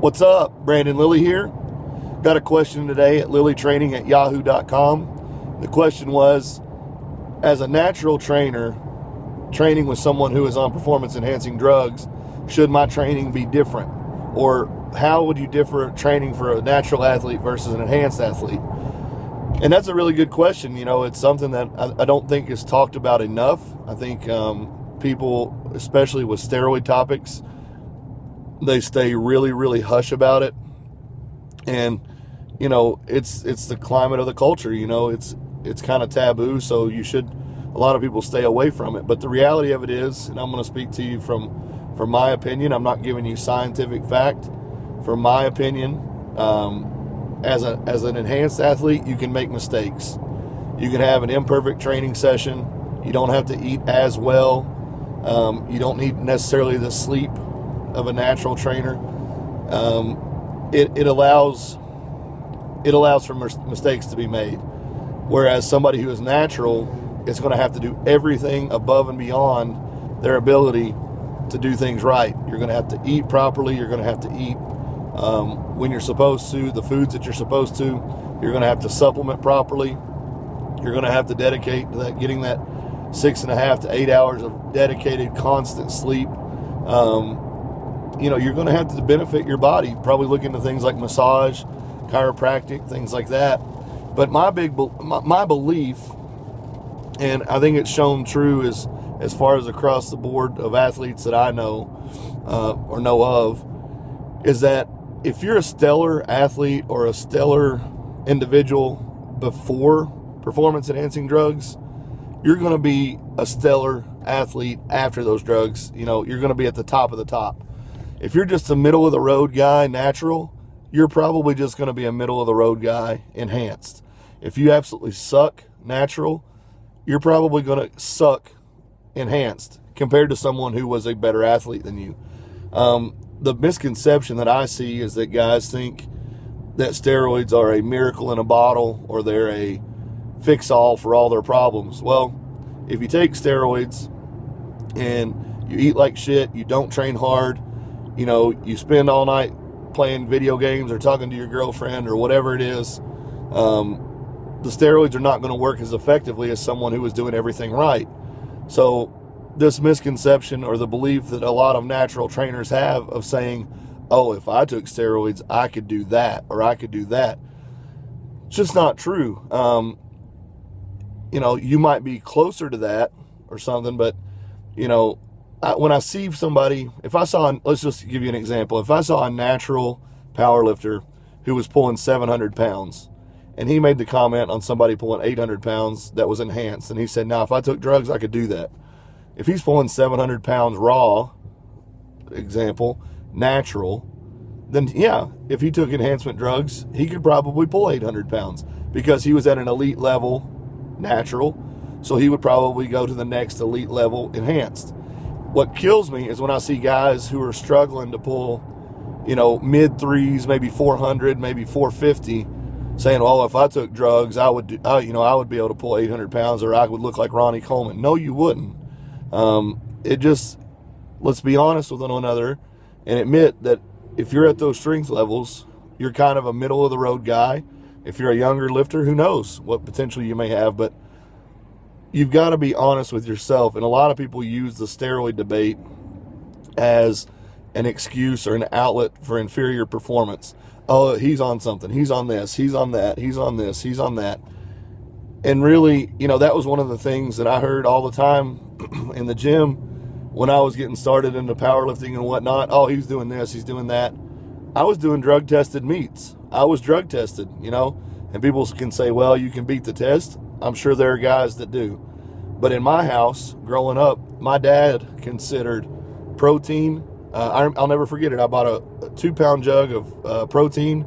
What's up? Brandon Lilly here. Got a question today at lilytraining@yahoo.com. The question was, as a natural trainer, training with someone who is on performance enhancing drugs, should my training be different? Or how would you differ training for a natural athlete versus an enhanced athlete? And that's a really good question. You know, it's something that I don't think is talked about enough. I think people, especially with steroid topics, they stay really, really hush about it. And, you know, it's the climate of the culture. You know, it's kind of taboo, so a lot of people stay away from it. But the reality of it is, and I'm going to speak to you from my opinion, I'm not giving you scientific fact. From my opinion, as an enhanced athlete, you can make mistakes. You can have an imperfect training session. You don't have to eat as well. You don't need necessarily the sleep of a natural trainer. It allows for mistakes to be made, whereas somebody who is natural is going to have to do everything above and beyond their ability to do things right. You're going to have to eat properly. You're going to have to eat when you're supposed to, the foods that you're supposed to. You're going to have to supplement properly. You're going to have to dedicate to that, getting that 6.5 to 8 hours of dedicated, constant sleep. You know, you're going to have to benefit your body, probably look into things like massage, chiropractic, things like that. But my belief, and I think it's shown true as far as across the board of athletes that I know or know of, is that if you're a stellar athlete or a stellar individual before performance enhancing drugs, you're going to be a stellar athlete after those drugs. You know, you're going to be at the top of the top. If you're just a middle of the road guy, natural, you're probably just going to be a middle of the road guy, enhanced. If you absolutely suck natural, you're probably going to suck enhanced compared to someone who was a better athlete than you. The misconception that I see is that guys think that steroids are a miracle in a bottle or they're a fix-all for all their problems. Well, if you take steroids and you eat like shit, you don't train hard, you know, you spend all night playing video games or talking to your girlfriend or whatever it is, the steroids are not going to work as effectively as someone who is doing everything right. So this misconception or the belief that a lot of natural trainers have of saying, oh, if I took steroids, I could do that or I could do that. It's just not true. You know, you might be closer to that or something, but, you know, when I see somebody, let's just give you an example. If I saw a natural power lifter who was pulling 700 pounds and he made the comment on somebody pulling 800 pounds that was enhanced, and he said, now, if I took drugs, I could do that. If he's pulling 700 pounds raw, example, natural, then yeah, if he took enhancement drugs, he could probably pull 800 pounds because he was at an elite level natural, so he would probably go to the next elite level enhanced. What kills me is when I see guys who are struggling to pull, you know, mid threes, maybe 400, maybe 450, saying, "Oh, if I took drugs, I would be able to pull 800 pounds, or I would look like Ronnie Coleman." No, you wouldn't. Let's be honest with one another and admit that if you're at those strength levels, you're kind of a middle of the road guy. If you're a younger lifter, who knows what potential you may have, but you've got to be honest with yourself. And a lot of people use the steroid debate as an excuse or an outlet for inferior performance. Oh, he's on something. He's on this. He's on that. He's on this. He's on that. And really, you know, that was one of the things that I heard all the time in the gym when I was getting started into powerlifting and whatnot. Oh, he's doing this. He's doing that. I was doing drug-tested meets. I was drug-tested, you know. And people can say, well, you can beat the test. I'm sure there are guys that do. But in my house, growing up, my dad considered protein. I'll never forget it. I bought a 2-pound jug of protein.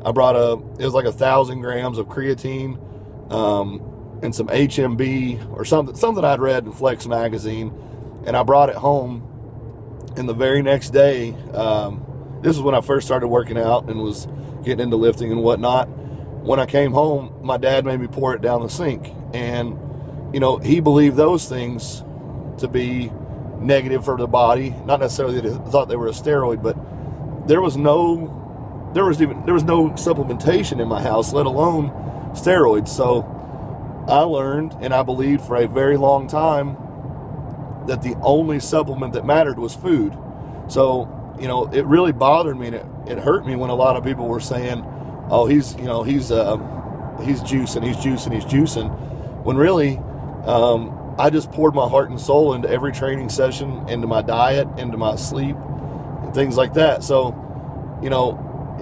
I brought it was like 1,000 grams of creatine and some HMB or something I'd read in Flex magazine. And I brought it home. And the very next day, this is when I first started working out and was getting into lifting and whatnot. When I came home, my dad made me pour it down the sink. And, you know, he believed those things to be negative for the body. Not necessarily that he thought they were a steroid, but there was no supplementation in my house, let alone steroids. So I learned, and I believed for a very long time, that the only supplement that mattered was food. So, it really bothered me, and it hurt me when a lot of people were saying, oh, he's juicing, when really, I just poured my heart and soul into every training session, into my diet, into my sleep, and things like that. So,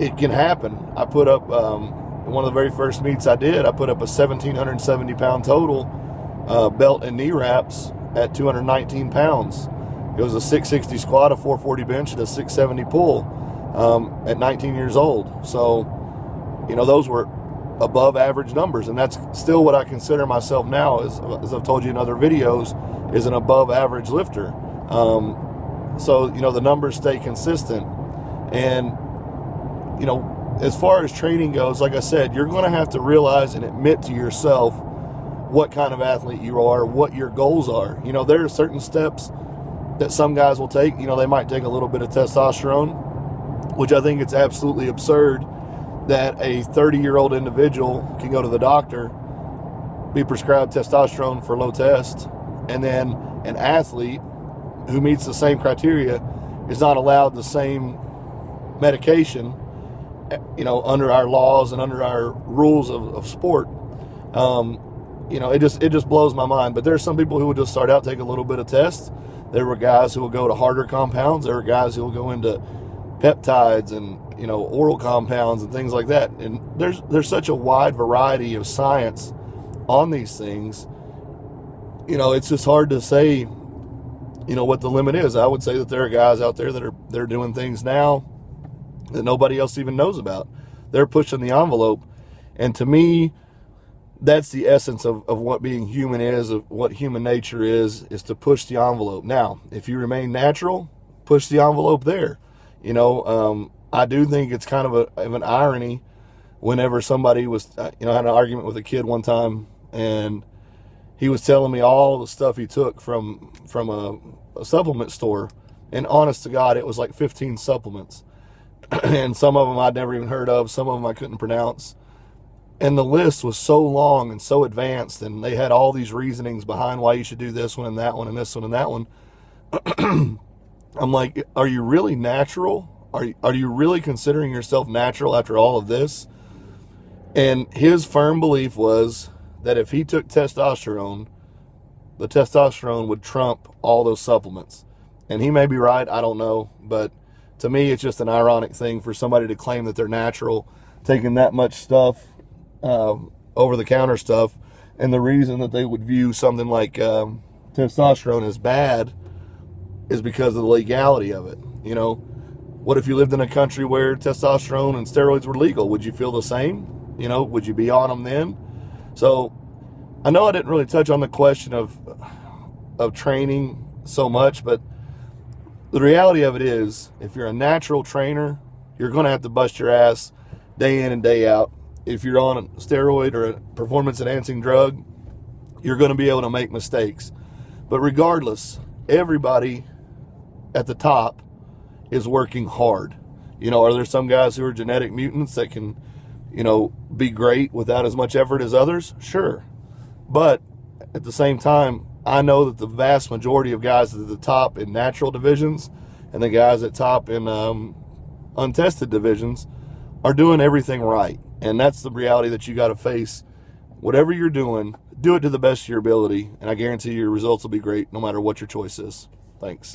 it can happen. I put up, one of the very first meets I did, I put up a 1,770 pound total, belt and knee wraps at 219 pounds. It was a 660 squat, a 440 bench, and a 670 pull, at 19 years old. So, those were above average numbers, and that's still what I consider myself now, as I've told you in other videos, is an above average lifter. So, the numbers stay consistent. And, as far as training goes, like I said, you're going to have to realize and admit to yourself what kind of athlete you are, what your goals are. There are certain steps that some guys will take. They might take a little bit of testosterone, which I think it's absolutely absurd that a 30-year-old individual can go to the doctor, be prescribed testosterone for low test, and then an athlete who meets the same criteria is not allowed the same medication, under our laws and under our rules of sport. It just blows my mind. But there's some people who will just start out, take a little bit of test. There were guys who will go to harder compounds. There were guys who will go into peptides and oral compounds and things like that. And there's such a wide variety of science on these things. It's just hard to say what the limit is. I would say that there are guys out there that are doing things now that nobody else even knows about. They're pushing the envelope. And to me, that's the essence of what being human is, of what human nature is to push the envelope. Now, if you remain natural, push the envelope there. I do think it's kind of an irony whenever somebody was, I had an argument with a kid one time, and he was telling me all the stuff he took from a supplement store, and honest to God, it was like 15 supplements. And some of them I'd never even heard of, some of them I couldn't pronounce. And the list was so long and so advanced, and they had all these reasonings behind why you should do this one and that one and this one and that one. I'm like, are you really natural? Are you really considering yourself natural after all of this? And his firm belief was that if he took testosterone, the testosterone would trump all those supplements. And he may be right, I don't know, but to me, it's just an ironic thing for somebody to claim that they're natural, taking that much stuff, over-the-counter stuff, and the reason that they would view something like testosterone as bad is because of the legality of it. What if you lived in a country where testosterone and steroids were legal? Would you feel the same? Would you be on them then? So I know I didn't really touch on the question of training so much, but the reality of it is, if you're a natural trainer, you're going to have to bust your ass day in and day out. If you're on a steroid or a performance-enhancing drug, you're going to be able to make mistakes. But regardless, everybody at the top is working hard. Are there some guys who are genetic mutants that can, be great without as much effort as others? Sure. But at the same time, I know that the vast majority of guys at the top in natural divisions and the guys at top in untested divisions are doing everything right. And that's the reality that you got to face. Whatever you're doing, do it to the best of your ability, and I guarantee your results will be great no matter what your choice is. Thanks.